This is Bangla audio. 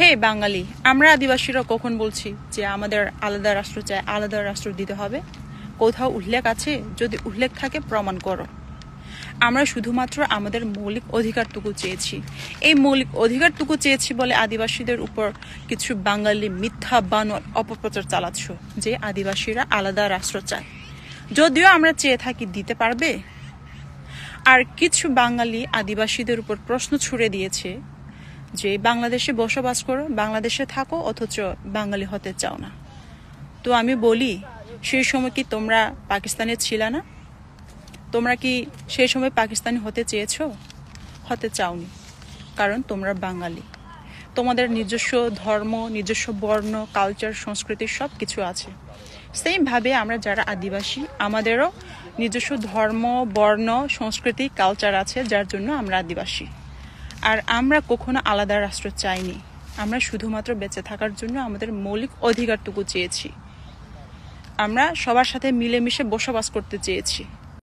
হে বাঙালি, আমরা আদিবাসীরা কখন বলছি যে আমাদের আলাদা রাষ্ট্র চাই, আলাদা রাষ্ট্র দিতে হবে? কোথাও উল্লেখ আছে? যদি উল্লেখ থাকে প্রমাণ করো। আমরা শুধুমাত্র আমাদের মৌলিক অধিকারটুকু চেয়েছি। এই মৌলিক অধিকারটুকু চেয়েছি বলে আদিবাসীদের উপর কিছু বাঙালি মিথ্যা বানোয়ার অপপ্রচার চালাচ্ছ যে আদিবাসীরা আলাদা রাষ্ট্র চায়। যদিও আমরা চেয়ে থাকি, দিতে পারবে? আর কিছু বাঙালি আদিবাসীদের উপর প্রশ্ন ছুড়ে দিয়েছে যে বাংলাদেশে বসবাস করো, বাংলাদেশে থাকো, অথচ বাঙালি হতে চাও না। তো আমি বলি, সেই সময় কি তোমরা পাকিস্তানে ছিল না? তোমরা কি সেই সময় পাকিস্তানি হতে চেয়েছো? হতে চাওনি, কারণ তোমরা বাঙালি। তোমাদের নিজস্ব ধর্ম, নিজস্ব বর্ণ, কালচার, সংস্কৃতি সব কিছু আছে। সেইমভাবে আমরা যারা আদিবাসী, আমাদেরও নিজস্ব ধর্ম, বর্ণ, সংস্কৃতি, কালচার আছে, যার জন্য আমরা আদিবাসী। আর আমরা কখনো আলাদা রাষ্ট্র চাইনি। আমরা শুধুমাত্র বেঁচে থাকার জন্য আমাদের মৌলিক অধিকারটুকু চেয়েছি। আমরা সবার সাথে মিলেমিশে বসবাস করতে চেয়েছি।